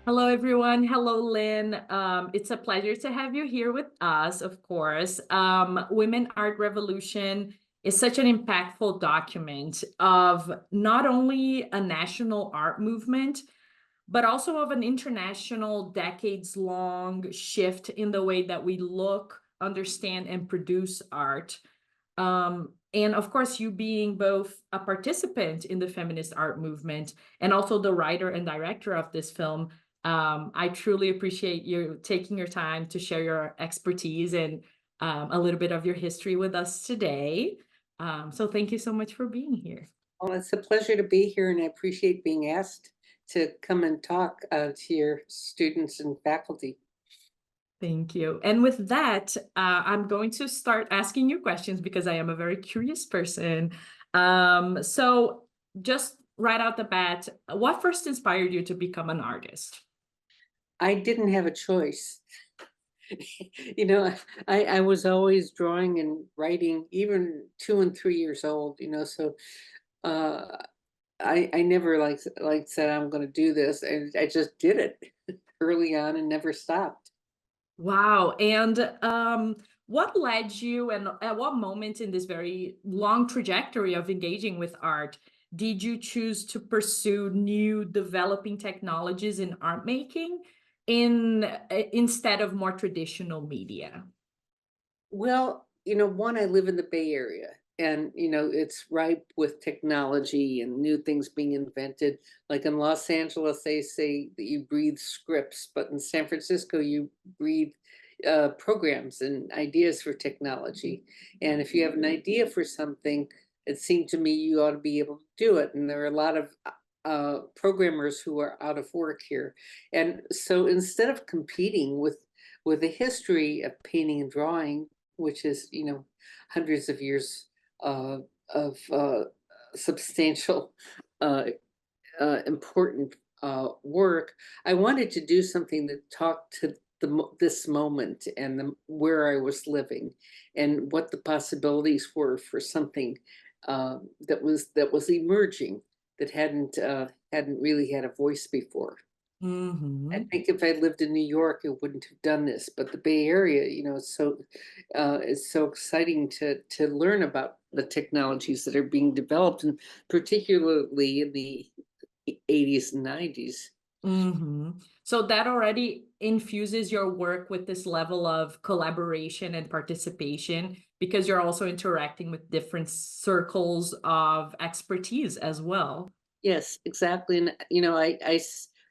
Hello, everyone. Hello, Lynn. It's a pleasure to have you here with us, of course. Women Art Revolution is such an impactful document of not only a national art movement, but also of an international decades-long shift in the way that we look, understand, and produce art. And of course, you being both a participant in the feminist art movement and also the writer and director of this film, I truly appreciate you taking your time to share your expertise and a little bit of your history with us today. So thank you so much for being here. Well, it's a pleasure to be here, and I appreciate being asked to come and talk to your students and faculty. Thank you. And with that, I'm going to start asking you questions because I am a very curious person. So just right out the bat, what first inspired you to become an artist? I didn't have a choice. You know, I was always drawing and writing, even 2 and 3 years old. So uh, I never like said I'm going to do this, and I just did it early on and never stopped. Wow. And what led you, and at what moment in this very long trajectory of engaging with art did you choose to pursue new developing technologies in art making instead of more traditional media? Well, one, I live in the Bay Area, and it's ripe with technology and new things being invented. Like in Los Angeles, they say that you breathe scripts, but in San Francisco, you breathe programs and ideas for technology. And if you have an idea for something, it seemed to me you ought to be able to do it. And there are a lot of programmers who are out of work here. And so instead of competing with the history of painting and drawing, which is, hundreds of years of substantial, uh, important work, I wanted to do something that talked to this moment and where I was living, and what the possibilities were for something that was emerging, that hadn't really had a voice before. I Hmm. think if I lived in New York, I wouldn't have done this. But the Bay Area, it's so exciting to learn about the technologies that are being developed, and particularly in the 80s and 90s. So that already infuses your work with this level of collaboration and participation because you're also interacting with different circles of expertise as well. Yes, exactly. And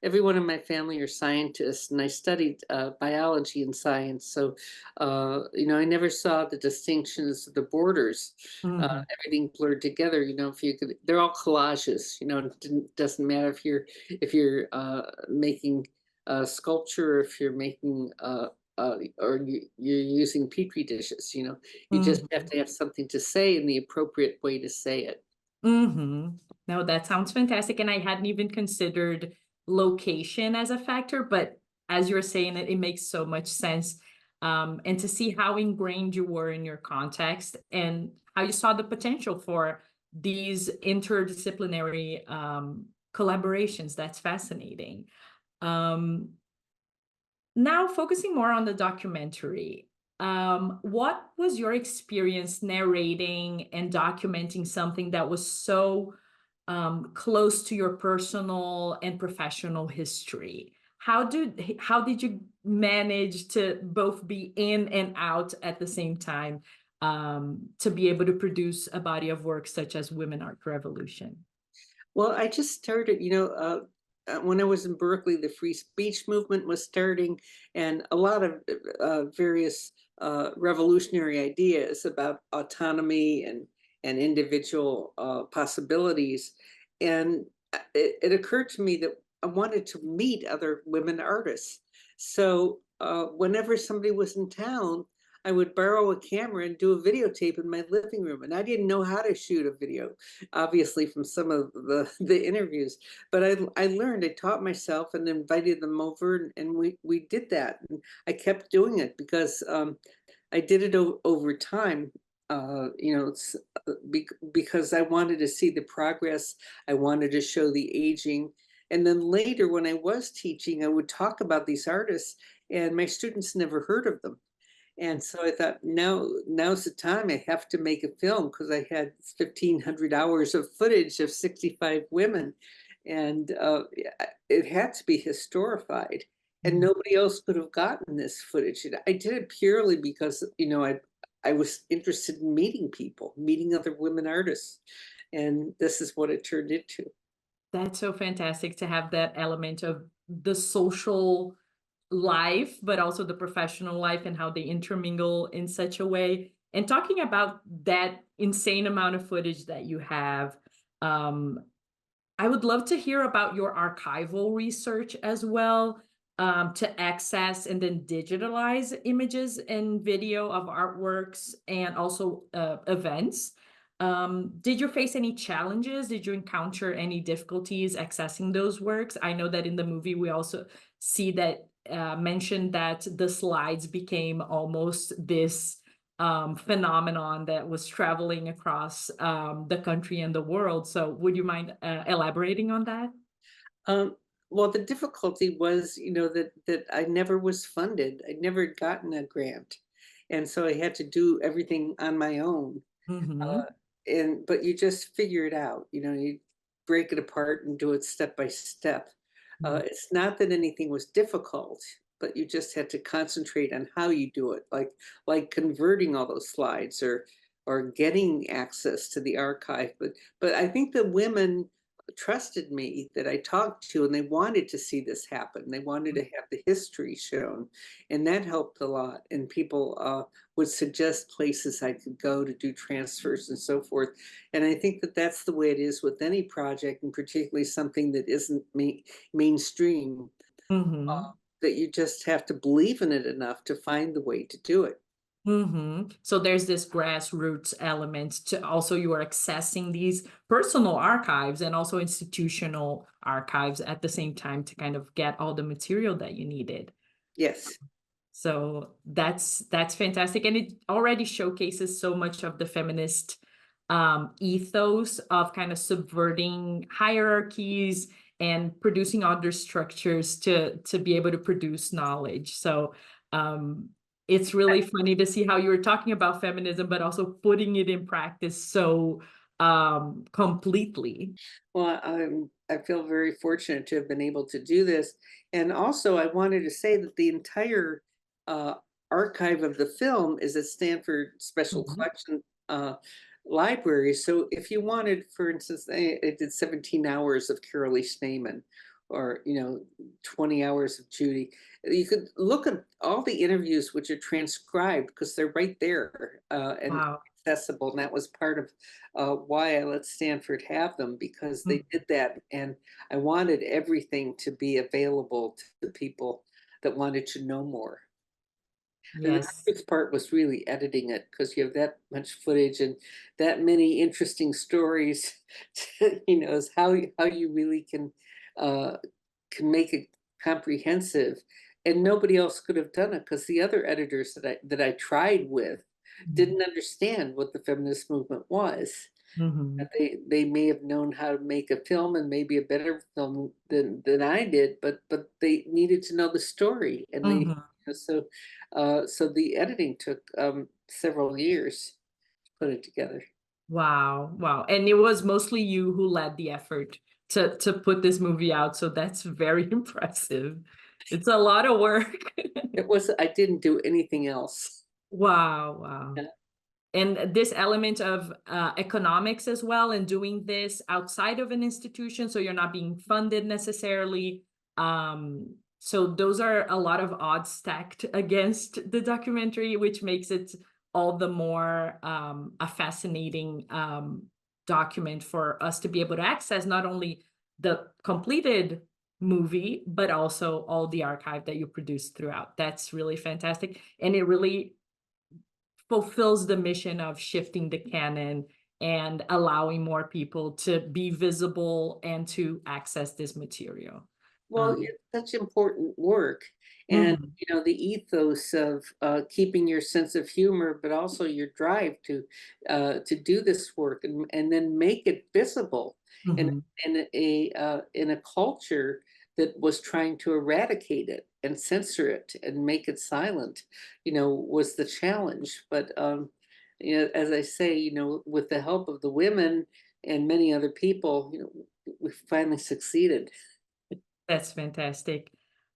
everyone in my family are scientists, and I studied biology and science. So, I never saw the distinctions, the borders, Mhm. everything blurred together. If you could, they're all collages. Doesn't matter if you're making sculpture, if you're making or you're using petri dishes. You just have Mhm. to have something to say in the appropriate way to say it. Mhm. No, that sounds fantastic, and I hadn't even considered location as a factor, but as you're saying it, it makes so much sense. And to see how ingrained you were in your context and how you saw the potential for these interdisciplinary collaborations, that's fascinating. Um, Now, focusing more on the documentary, what was your experience narrating and documenting something that was so close to your personal and professional history? How did you manage to both be in and out at the same time to be able to produce a body of work such as Women Art Revolution? Well, I just started, when I was in Berkeley, the free speech movement was starting, and a lot of various revolutionary ideas about autonomy and individual possibilities. And it occurred to me that I wanted to meet other women artists. So whenever somebody was in town, I would borrow a camera and do a videotape in my living room. And I didn't know how to shoot a video, obviously, from some of the interviews. But I learned, I taught myself and invited them over, and we did that. And I kept doing it because I did it over time. Because I wanted to see the progress. I wanted to show the aging. And then later, when I was teaching, I would talk about these artists, and my students never heard of them. And so I thought, now's the time. I have to make a film, because I had 1,500 hours of footage of 65 women, and it had to be historified. And nobody else could have gotten this footage. And I did it purely because, I was interested in meeting people, meeting other women artists, and this is what it turned into. That's so fantastic to have that element of the social life, but also the professional life and how they intermingle in such a way. And talking about that insane amount of footage that you have, um, I would love to hear about your archival research as well, to access and then digitalize images and video of artworks and also events. Did you face any challenges? Did you encounter any difficulties accessing those works? I know that in the movie we also see that mentioned that the slides became almost this phenomenon that was traveling across the country and the world. So would you mind elaborating on that? Um, well, the difficulty was, that I never was funded. I'd never gotten a grant, and so I had to do everything on my own. Mm-hmm. Uh, but you just figure it out. You break it apart and do it step by step. It's not that anything was difficult, but you just had to concentrate on how you do it, like converting all those slides, or getting access to the archive. But I think the women trusted me, that I talked to, and they wanted to see this happen. They wanted to have the history shown, and that helped a lot. And people would suggest places I could go to do transfers and so forth. And I think that that's the way it is with any project, and particularly something that isn't mainstream, Mm-hmm. that you just have to believe in it enough to find the way to do it. Mm-hmm. So there's this grassroots element to also you are accessing these personal archives and also institutional archives at the same time to kind of get all the material that you needed. Yes. So that's fantastic, and it already showcases so much of the feminist ethos of kind of subverting hierarchies and producing other structures to be able to produce knowledge. So um, it's really funny to see how you were talking about feminism, but also putting it in practice so completely. Well, I feel very fortunate to have been able to do this. And also, I wanted to say that the entire uh, archive of the film is at Stanford Special Mhm. Collection Library. So if you wanted, for instance, I did 17 hours of Carolee Schneemann, or 20 hours of Judy. You could look at all the interviews, which are transcribed, because they're right there, and Wow. accessible. And that was part of why I let Stanford have them, because they did that. And I wanted everything to be available to people that wanted to know more. And the Yes. hardest part was really editing it, because you have that much footage and that many interesting stories. Is how you really uh, can make it comprehensive. And nobody else could have done it, because the other editors that I tried with didn't understand what the feminist movement was. Mm-hmm. They may have known how to make a film, and maybe a better film than I did, but they needed to know the story. And so the editing took several years to put it together. Wow, wow. And it was mostly you who led the effort to put this movie out, so that's very impressive. It's a lot of work. I didn't do anything else. Wow, wow. Yeah. And this element of economics as well, and doing this outside of an institution, so you're not being funded necessarily. So those are a lot of odds stacked against the documentary, which makes it all the more a fascinating document for us to be able to access not only the completed movie, but also all the archive that you produced throughout. That's really fantastic. And it really fulfills the mission of shifting the canon and allowing more people to be visible and to access this material. Well, Um, it's such important work. And, mhm, the ethos of keeping your sense of humor, but also your drive to do this work, and then make it visible. in Mhm. in a culture that was trying to eradicate it and censor it and make it silent, was the challenge. But as I say, with the help of the women and many other people, we finally succeeded. That's fantastic.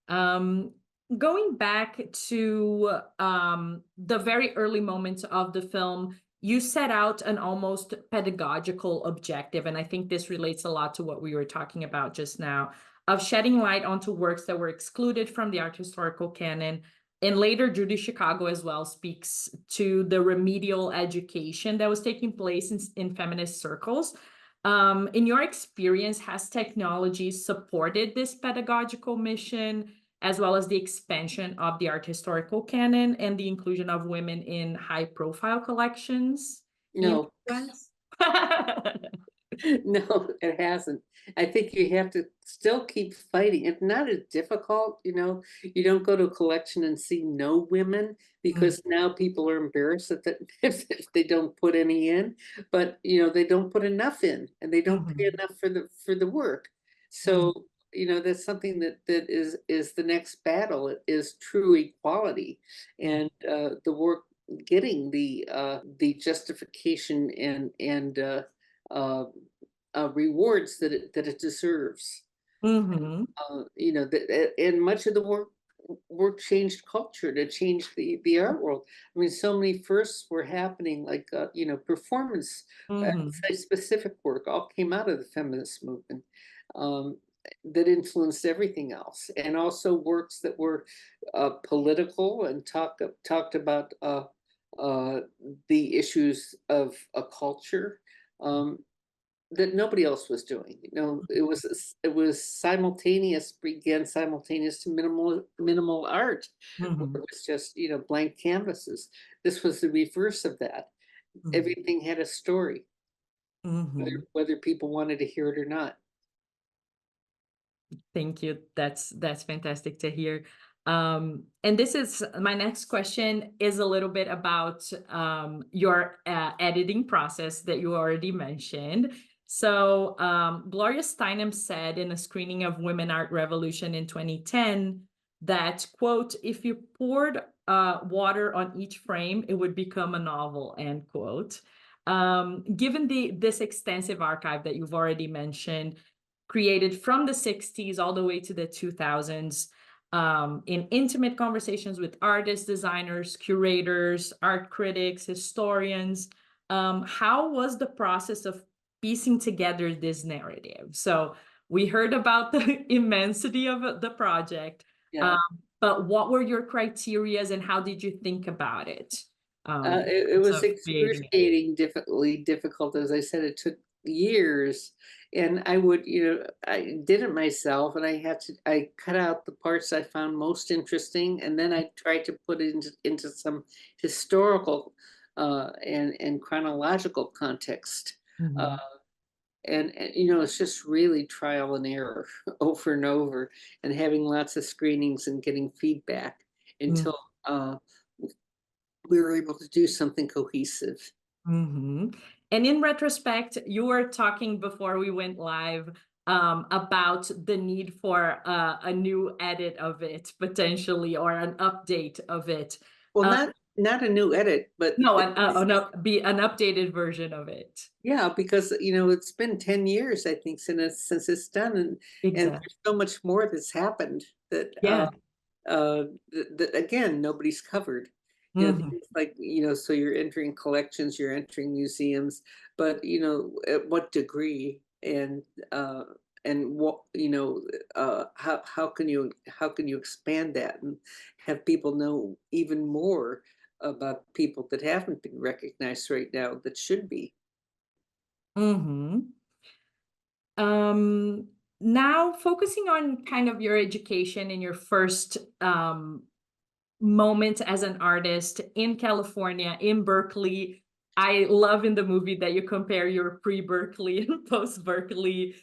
Um, Going back to the very early moments of the film, you set out an almost pedagogical objective, and I think this relates a lot to what we were talking about just now, of shedding light onto works that were excluded from the art historical canon. And later, Judy Chicago as well speaks to the remedial education that was taking place in feminist circles. In your experience, has technology supported this pedagogical mission, as well as the expansion of the art historical canon and the inclusion of women in high-profile collections in No, the US? no, it hasn't. I think you have to still keep fighting. It's not as difficult, You don't go to a collection and see no women Mm, because now people are embarrassed that if they don't put any in, but they don't put enough in and they don't pay mhm, enough for the work. mm, So, that's something that is the next battle. It is true equality mm, and the work getting the justification and uh, rewards that it deserves. mhm, And much of the work changed culture, to change the art world. I mean, so many firsts were happening, like performance, mhm, specific work, all came out of the feminist movement. Um, that influenced everything else, and also works that were political and talked about the issues of a culture. Um, that nobody else was doing. It was simultaneous, began simultaneous to minimal art, where it mhm, was just blank canvases. This was the reverse of that. mhm, Everything had a story, whether mhm. whether people wanted to hear it or not. Thank you. That's fantastic to hear. And this is my next question is a little bit about your editing process that you already mentioned. So Gloria Steinem said in a screening of Women Art Revolution in 2010 that, quote, if you poured water on each frame, it would become a novel, end quote. Given this extensive archive that you've already mentioned, created from the 60s all the way to the 2000s, in intimate conversations with artists, designers, curators, art critics, historians. How was the process of piecing together this narrative? So we heard about the immensity of the project, um, Yeah. but what were your criterias and how did you think about it? It In terms was of creating it? excruciating, difficult. As I said, it took years, and I did it myself, and I cut out the parts I found most interesting, and then I tried to put it into some historical and chronological context. Uh, Mhm, and it's just really trial and error over and over, and having lots of screenings and getting feedback mm, until we were able to do something cohesive. mhm. And in retrospect, you were talking before we went live about the need for a new edit of it, potentially, or an update of it. Well, Uh, not a new edit, but no, be an updated version of it. yeah, because it's been 10 years, I think, since it's done, and Exactly. there's so much more that's happened that Yeah. that again nobody's covered. Mhm, Things like so you're entering collections, you're entering museums, but at what degree uh, and what how can you expand that and have people know even more about people that haven't been recognized right now that should be. mhm. Now focusing on kind of your education and your first moment as an artist in California, in Berkeley. I love in the movie that you compare your pre-Berkeley and post-Berkeley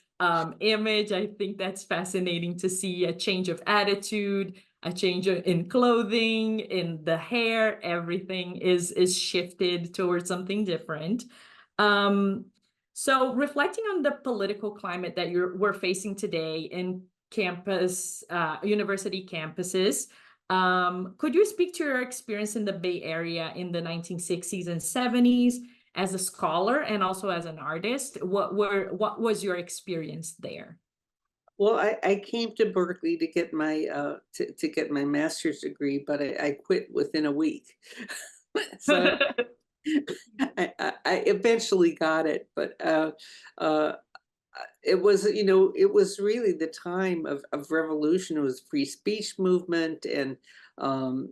image. I think that's fascinating to see a change of attitude, a change in clothing, in the hair. Everything is shifted towards something different. Um, So reflecting on the political climate that we're facing today in campus, university campuses, could you speak to your experience in the Bay Area in the 1960s and 70s as a scholar and also as an artist? What was your experience there? Well, I came to Berkeley to get my to get my master's degree, but I quit within a week. So I eventually got it, but uh, it was, you know, it was really the time of revolution. It was free speech movement and a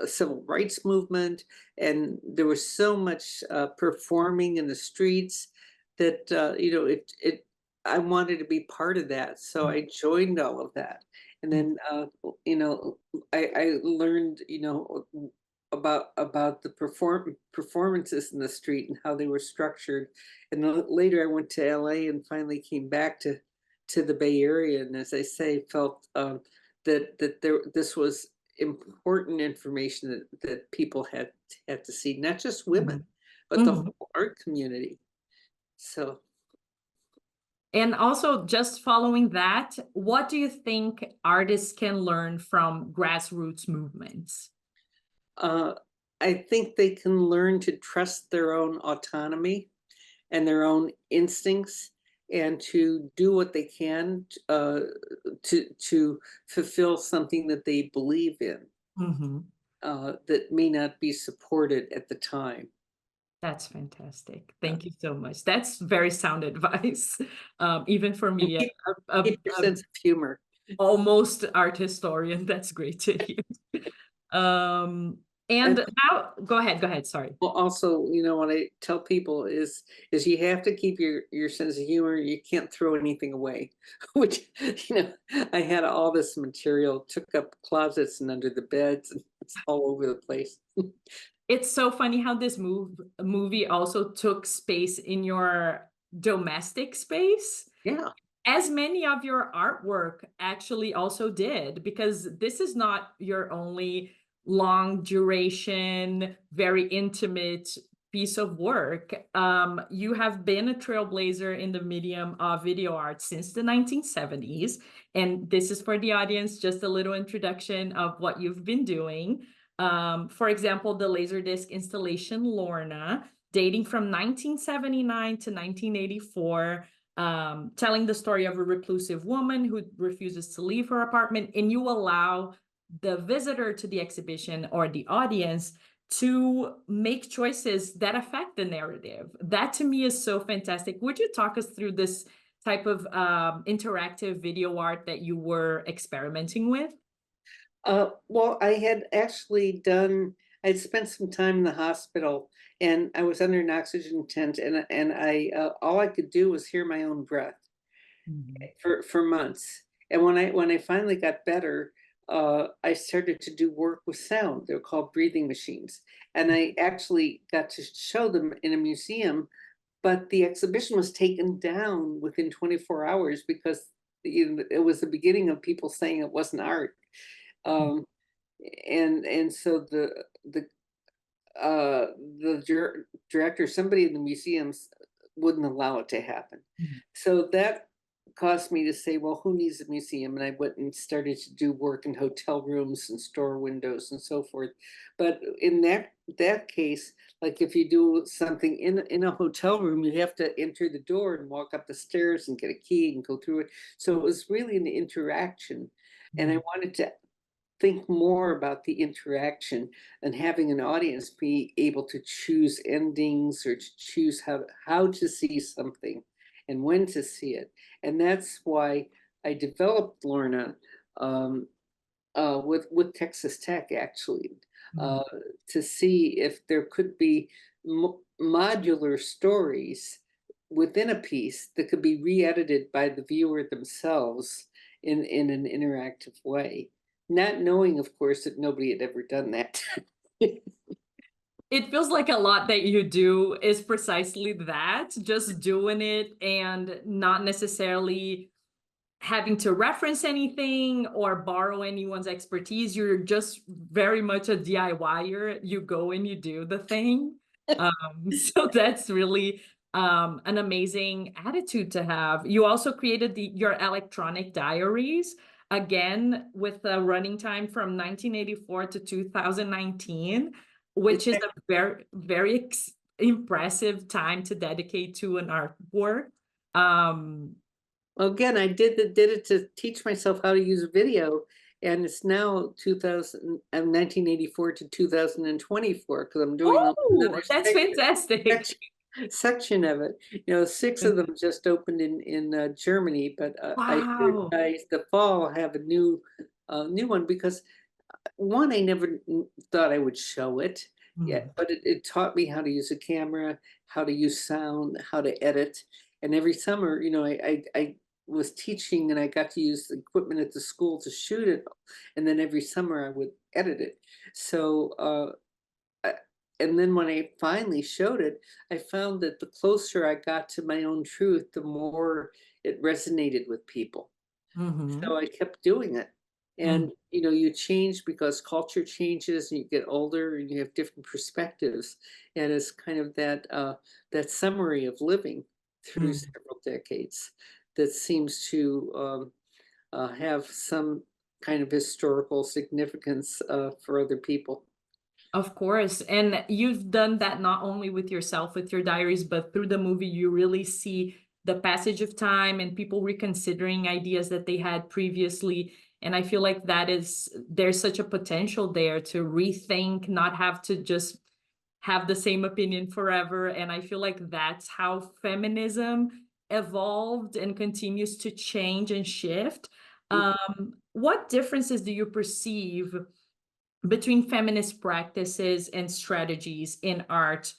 civil rights movement, and there was so much performing in the streets that you know, it I wanted to be part of that, so I joined all of that. And then you know, I learned, you know, about the performances in the street and how they were structured. And then later I went to LA and finally came back to the Bay Area, and as I say, felt that this was important information that people had to see, not just women, but the Mhm. whole art community. So And also, just following that, what do you think artists can learn from grassroots movements? uh, I think they can learn to trust their own autonomy and their own instincts, and to do what they can to fulfill something that they believe in, Mhm. that may not be supported at the time. That's fantastic. Uh, Thank you so much. That's very sound advice. Even for and me, keep your a sense of humor. almost art historian, that's great to hear. Um, And and how, go ahead, sorry. well, also, you know, what I tell people is you have to keep your sense of humor. You can't throw anything away, which, you know, I had all this material, took up closets and under the beds, and it's all over the place. It's so funny how this movie also took space in your domestic space, Yeah. as many of your artwork actually also did, because this is not your only long duration, very intimate piece of work. You have been a trailblazer in the medium of video art since the 1970s. And this is for the audience, just a little introduction of what you've been doing. For example, the Laserdisc installation Lorna, dating from 1979 to 1984, telling the story of a reclusive woman who refuses to leave her apartment, and you allow the visitor to the exhibition or the audience to make choices that affect the narrative. That to me is so fantastic. Would you talk us through this type of interactive video art that you were experimenting with? Well, I'd spent some time in the hospital, and I was under an oxygen tent, and I all I could do was hear my own breath Mhm. for months. And when I finally got better, I started to do work with sound. They're called breathing machines, and I actually got to show them in a museum. But the exhibition was taken down within 24 hours because, you know, it was the beginning of people saying it wasn't art. Um, and so the uh director, somebody in the museums, wouldn't allow it to happen. Mhm. So that caused me to say, well, who needs a museum? And I went and started to do work in hotel rooms and store windows and so forth. But in that case, like if you do something in a hotel room, you have to enter the door and walk up the stairs and get a key and go through it. So it was really an interaction, and I wanted to think more about the interaction and having an audience be able to choose endings or to choose how to see something and when to see it. And that's why I developed Lorna, um, with Texas Tech, actually, Mhm. uh, to see if there could be modular stories within a piece that could be re-edited by the viewer themselves in an interactive way, not knowing, of course, that nobody had ever done that. It feels like a lot that you do is precisely that, just doing it and not necessarily having to reference anything or borrow anyone's expertise. You're just very much a DIYer. You go and you do the thing. So that's really an amazing attitude to have. You also created your electronic diaries, again, with a running time from 1984 to 2019, which is a very, very impressive time to dedicate to an artwork. Well, again, I did it to teach myself how to use video, and it's now 1984 to 2024 because I'm doing Oh, another that's fantastic. section of it. You know, 6 of them just opened in Germany, but I should Wow. the fall have a new one because one, I never thought I would show it yet, but it taught me how to use a camera, how to use sound, how to edit. And every summer, you know, I was teaching and I got to use the equipment at the school to shoot it. And then every summer I would edit it. So, and then when I finally showed it, I found that the closer I got to my own truth, the more it resonated with people. So I kept doing it. And you know, you change because culture changes and you get older and you have different perspectives. And it's kind of that summary of living through several decades that seems to have some kind of historical significance for other people. Of course. And you've done that not only with yourself, with your diaries, but through the movie, you really see the passage of time and people reconsidering ideas that they had previously. And I feel like there's such a potential there to rethink, not have to just have the same opinion forever. And I feel like that's how feminism evolved and continues to change and shift. What differences do you perceive between feminist practices and strategies in art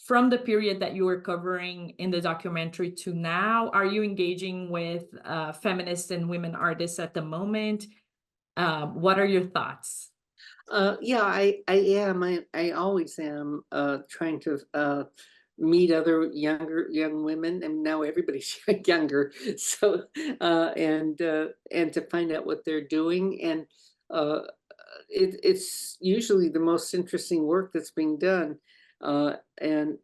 from the period that you were covering in the documentary to now? Are you engaging with feminist and women artists at the moment? What are your thoughts? Yeah, I am. I always am trying to meet other young women, and now everybody's younger. So and to find out what they're doing, and uh, it's usually the most interesting work that's being done, and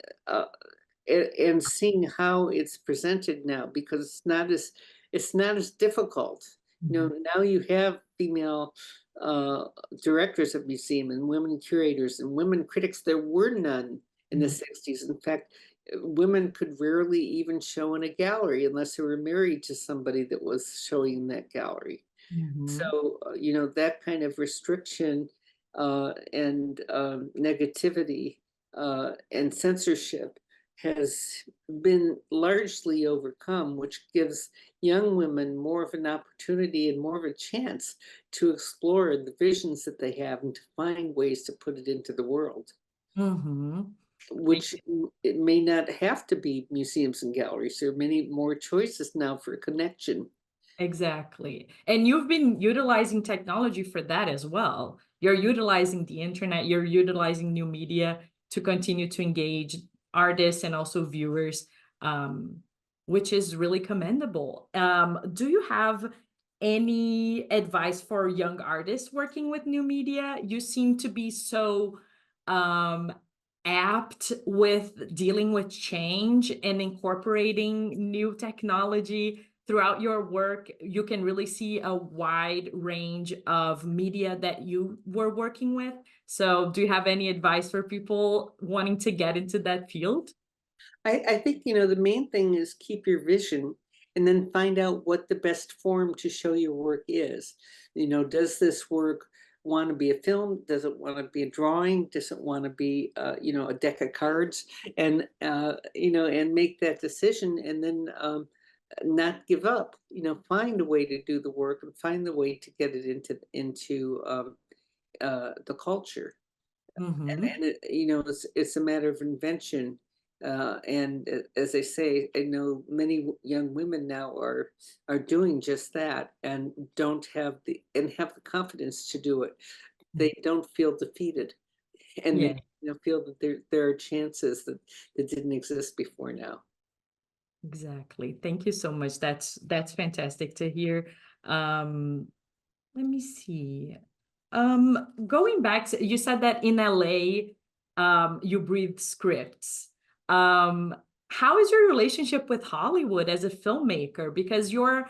and seeing how it's presented now because it's not as difficult. You know, now you have female uh, directors of museum and women curators and women critics. There were none in the 60s. In fact, women could rarely even show in a gallery unless they were married to somebody that was showing in that gallery. So, you know, that kind of restriction and negativity and censorship has been largely overcome, which gives young women more of an opportunity and more of a chance to explore the visions that they have and to find ways to put it into the world, which it may not have to be museums and galleries. There are many more choices now for connection. Exactly. And you've been utilizing technology for that as well. You're utilizing the internet, you're utilizing new media to continue to engage artists and also viewers, which is really commendable. Do you have any advice for young artists working with new media? You seem to be so apt with dealing with change and incorporating new technology throughout your work. You can really see a wide range of media that you were working with. So do you have any advice for people wanting to get into that field? I think, you know, the main thing is keep your vision and then find out what the best form to show your work is. You know, does this work want to be a film? Does it want to be a drawing? Does it want to be, you know, a deck of cards? And, you know, and make that decision and then not give up, you know, find a way to do the work and find the way to get it into the culture. And it, you know, it's a matter of invention. And as I say, I know many young women now are doing just that and don't have have the confidence to do it. They don't feel defeated, and they, Yeah. you know, feel that there are chances that didn't exist before now. Exactly. Thank you so much. That's fantastic to hear. Let me see. Going back, you said that in LA, you breathe scripts. Um, how is your relationship with Hollywood as a filmmaker? Because you're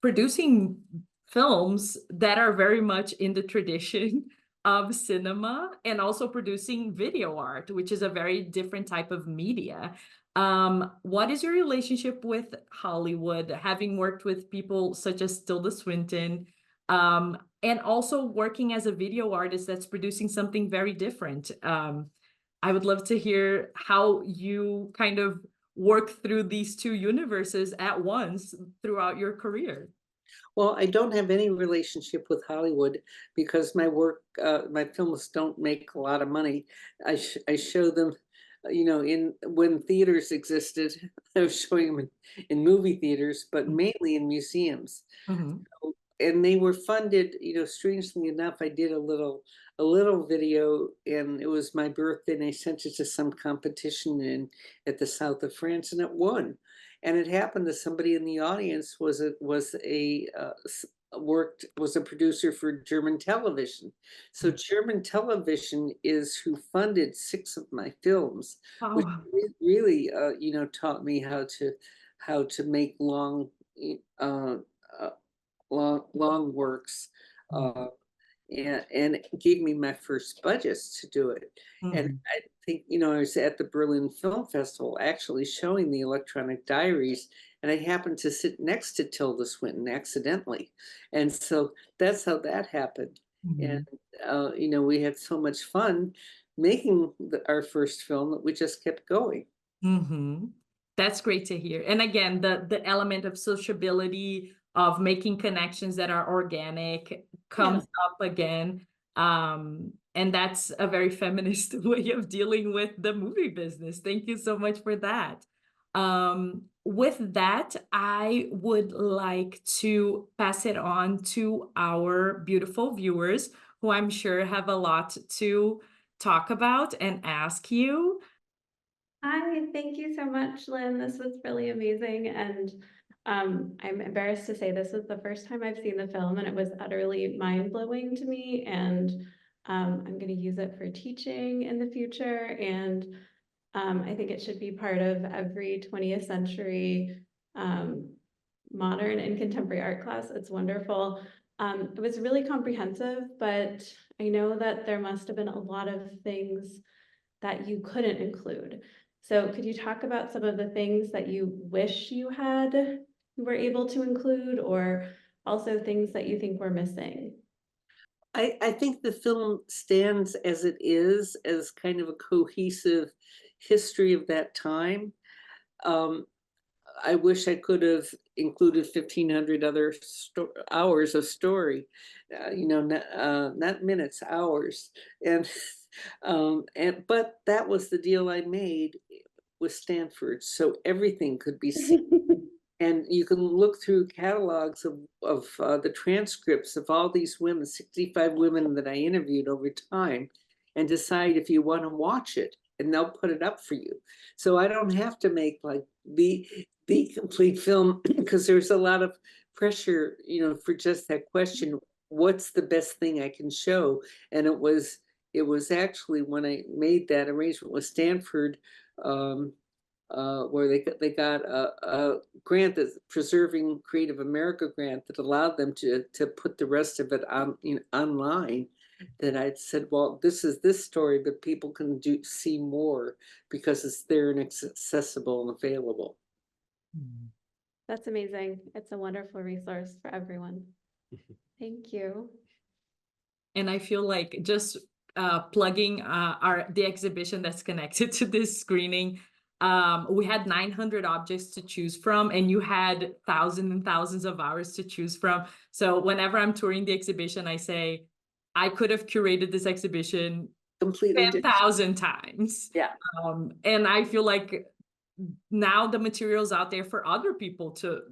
producing films that are very much in the tradition of cinema, and also producing video art, which is a very different type of media. What is your relationship with Hollywood, having worked with people such as Tilda Swinton, and also working as a video artist that's producing something very different? I would love to hear how you kind of work through these two universes at once throughout your career. Well, I don't have any relationship with Hollywood because my work, my films don't make a lot of money. I show them, in when theaters existed, I was showing them in movie theaters, but mainly in museums. Mhm. And they were funded, strangely enough, I did a little video, and it was my birthday, and I sent it to some competition at the south of France, and it won. And it happened that somebody in the audience was a producer for German television. So German television is who funded 6 of my films, which Oh. really, taught me how to make uh, uh, long works, uh, and it gave me my first budgets to do it. And Mhm. I think, I was at the Berlin Film Festival actually showing the electronic diaries, and I happened to sit next to Tilda Swinton accidentally. And so that's how that happened. And, Mhm. we had so much fun making our first film that we just kept going. Mhm. That's great to hear. And again, the element of sociability, of making connections that are organic Yeah. comes up again. And that's a very feminist way of dealing with the movie business. Thank you so much for that. With that, I would like to pass it on to our beautiful viewers, who I'm sure have a lot to talk about and ask you. Hi, thank you so much, Lynn. This was really amazing. And I'm embarrassed to say this was the first time I've seen the film, and it was utterly mind-blowing to me. And I'm going to use it for teaching in the future. And I think it should be part of every 20th century modern and contemporary art class. It's wonderful. It was really comprehensive, but I know that there must have been a lot of things that you couldn't include. So could you talk about some of the things that you wish you were able to include, or also things that you think were missing? I think the film stands as it is, as kind of a cohesive history of that time. Um, I wish I could have included 1,500 other hours of story, not minutes, hours. And, but that was the deal I made with Stanford. So everything could be seen. And you can look through catalogs of the transcripts of all these women, 65 women that I interviewed over time, and decide if you want to watch it, and they'll put it up for you. So I don't have to make like the complete film, because there's a lot of pressure, for just that question, what's the best thing I can show? And it was actually when I made that arrangement with Stanford, where they got a grant, that's Preserving Creative America grant, that allowed them to put the rest of it on, online. That I'd said, well, this is this story, but people can see more because it's there and accessible and available. That's amazing. It's a wonderful resource for everyone. Thank you. And I feel like just plugging the exhibition that's connected to this screening, we had 900 objects to choose from, and you had thousands and thousands of hours to choose from. So whenever I'm touring the exhibition, I say, I could have curated this exhibition Completely different. 10,000 times. Yeah. And I feel like now the material's out there for other people to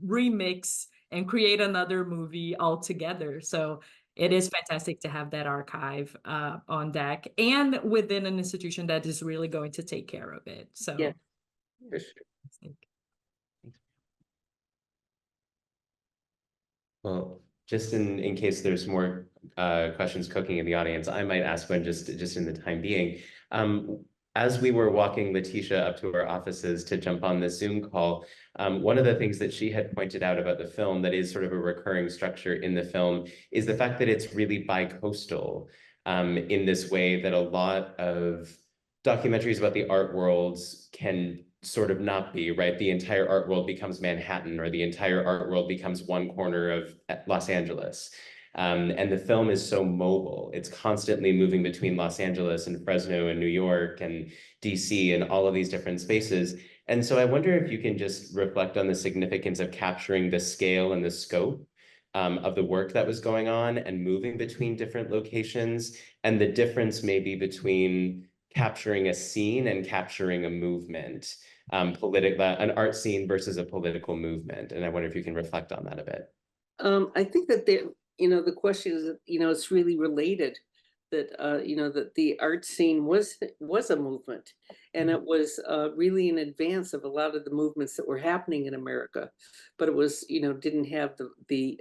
remix and create another movie altogether. So it is fantastic to have that archive on deck, and within an institution that is really going to take care of it. So Yeah, for sure. Well, just in case there's more questions cooking in the audience, I might ask one just in the time being. as we were walking Letícia up to our offices to jump on this Zoom call, one of the things that she had pointed out about the film that is sort of a recurring structure in the film is the fact that it's really bi-coastal in this way that a lot of documentaries about the art worlds can sort of not be, right? The entire art world becomes Manhattan, or the entire art world becomes one corner of Los Angeles. And the film is so mobile. It's constantly moving between Los Angeles and Fresno and New York and DC and all of these different spaces. And so I wonder if you can just reflect on the significance of capturing the scale and the scope of the work that was going on and moving between different locations, and the difference maybe between capturing a scene and capturing a movement, an art scene versus a political movement. And I wonder if you can reflect on that a bit. I think that the question is, it's really related, that that the art scene was a movement, and it was really in advance of a lot of the movements that were happening in America, but it was didn't have the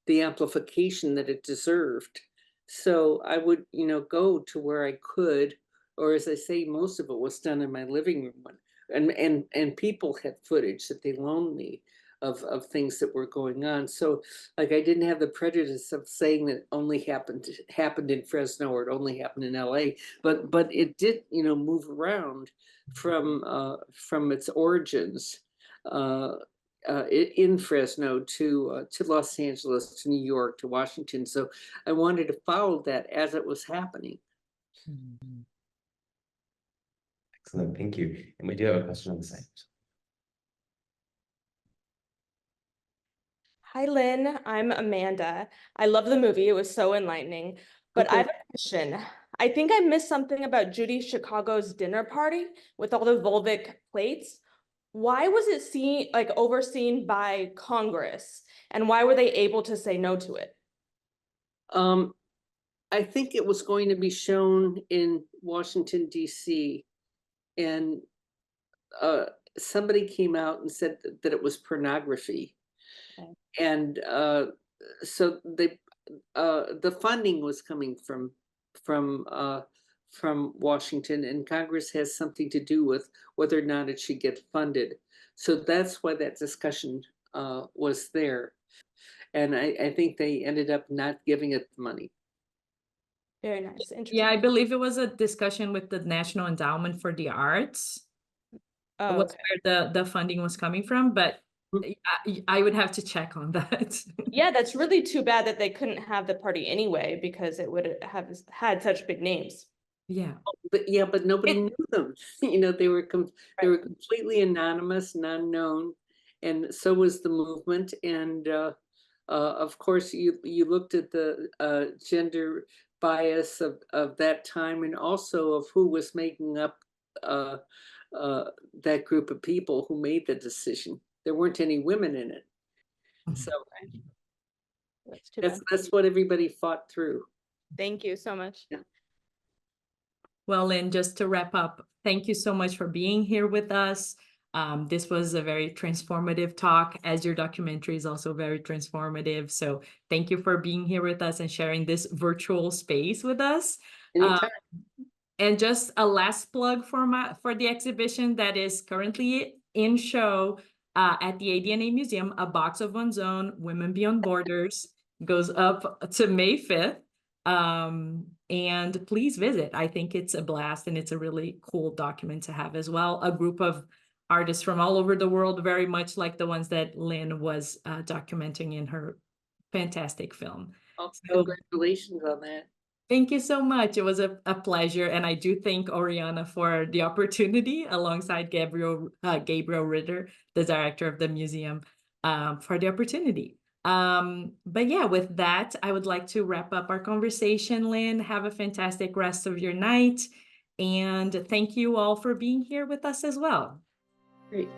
amplification that it deserved. So I would go to where I could, or as I say, most of it was done in my living room, and people had footage that they loaned me of things that were going on. So like, I didn't have the prejudice of saying that it only happened in Fresno, or it only happened in LA, but it did move around from its origins in Fresno to Los Angeles, to New York, to Washington. So I wanted to follow that as it was happening. Excellent, thank you. And we do have a question on the side. Hi, Lynn. I'm Amanda. I love the movie. It was so enlightening. But I have a question. I think I missed something about Judy Chicago's dinner party with all the Volvic plates. Why was it overseen by Congress? And why were they able to say no to it? I think it was going to be shown in Washington, D.C. And somebody came out and said that it was pornography. Okay. And so the funding was coming from Washington, and Congress has something to do with whether or not it should get funded. So that's why that discussion was there. And I think they ended up not giving it the money. Very nice. Interesting. Yeah, I believe it was a discussion with the National Endowment for the Arts. Oh, was where the funding was coming from, but I would have to check on that. Yeah, that's really too bad that they couldn't have the party anyway, because it would have had such big names. Yeah. But nobody knew them. They were completely anonymous and unknown, and so was the movement. And of course, you looked at the gender bias of that time, and also of who was making up that group of people who made the decision. There weren't any women in it. So that's what everybody fought through. Thank you so much. Yeah. Well, Lynn, just to wrap up, thank you so much for being here with us. This was a very transformative talk, as your documentary is also very transformative. So thank you for being here with us and sharing this virtual space with us. And just a last plug for the exhibition that is currently in show at the ADNA Museum, A Box of One's Own, Women Beyond Borders, goes up to May 5th. And please visit. I think it's a blast, and it's a really cool document to have as well. A group of artists from all over the world, very much like the ones that Lynn was documenting in her fantastic film. Oh, so, congratulations on that. Thank you so much. It was a pleasure. And I do thank Oriana for the opportunity, alongside Gabriel Ritter, the director of the museum, for the opportunity. But yeah, with that, I would like to wrap up our conversation. Lynn, have a fantastic rest of your night. And thank you all for being here with us as well. Great.